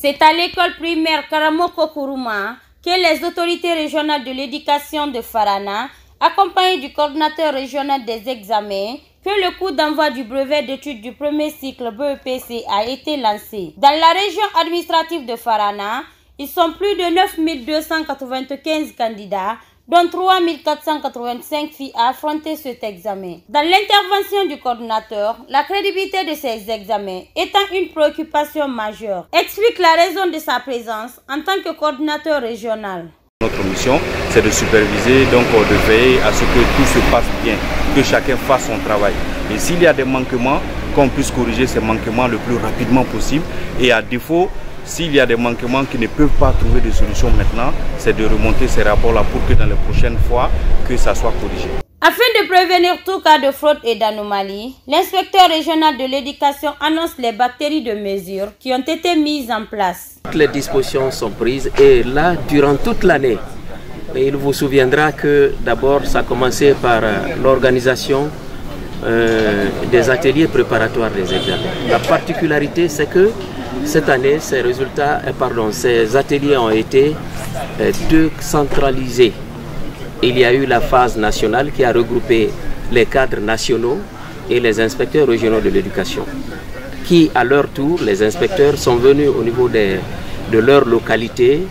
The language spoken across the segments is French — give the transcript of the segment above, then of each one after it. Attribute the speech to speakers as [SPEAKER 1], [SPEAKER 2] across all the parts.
[SPEAKER 1] C'est à l'école primaire Karamoko Kourouma que les autorités régionales de l'éducation de Farana, accompagnées du coordinateur régional des examens, que le coup d'envoi du brevet d'études du premier cycle BEPC a été lancé. Dans la région administrative de Farana, ils sont plus de 9295 candidats, dont 3485 filles à affronter cet examen. Dans l'intervention du coordinateur, la crédibilité de ces examens étant une préoccupation majeure, explique la raison de sa présence en tant que coordinateur régional.
[SPEAKER 2] Notre mission, c'est de superviser, donc de veiller à ce que tout se passe bien, que chacun fasse son travail. Et s'il y a des manquements, qu'on puisse corriger ces manquements le plus rapidement possible. Et à défaut, s'il y a des manquements qui ne peuvent pas trouver de solution maintenant, c'est de remonter ces rapports-là pour que dans les prochaines fois, que ça soit corrigé.
[SPEAKER 1] Afin de prévenir tout cas de fraude et d'anomalie, l'inspecteur régional de l'éducation annonce les batteries de mesures qui ont été mises en place.
[SPEAKER 3] Toutes les dispositions sont prises et là, durant toute l'année, il vous souviendra que d'abord, ça a commencé par l'organisation des ateliers préparatoires des examens. La particularité, c'est que cette année, ces ateliers ont été décentralisés. Il y a eu la phase nationale qui a regroupé les cadres nationaux et les inspecteurs régionaux de l'éducation, qui à leur tour, les inspecteurs sont venus au niveau de leur localité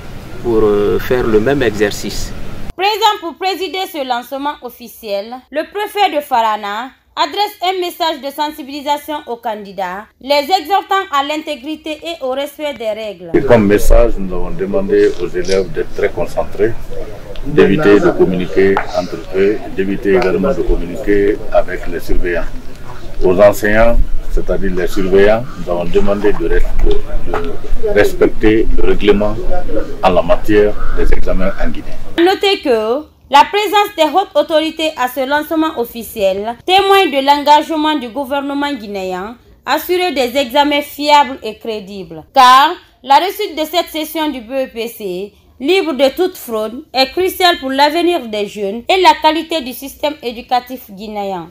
[SPEAKER 3] pour faire le même exercice.
[SPEAKER 1] Présent pour présider ce lancement officiel, le préfet de Farana adresse un message de sensibilisation aux candidats, les exhortant à l'intégrité et au respect des règles.
[SPEAKER 4] Et comme message, nous avons demandé aux élèves d'être très concentrés, d'éviter de communiquer entre eux, d'éviter également de communiquer avec les surveillants. Aux enseignants, c'est-à-dire les surveillants, nous avons demandé de respecter le règlement en la matière des examens en Guinée.
[SPEAKER 1] Notez que la présence des hautes autorités à ce lancement officiel témoigne de l'engagement du gouvernement guinéen à assurer des examens fiables et crédibles. Car la réussite de cette session du BEPC, libre de toute fraude, est cruciale pour l'avenir des jeunes et la qualité du système éducatif guinéen.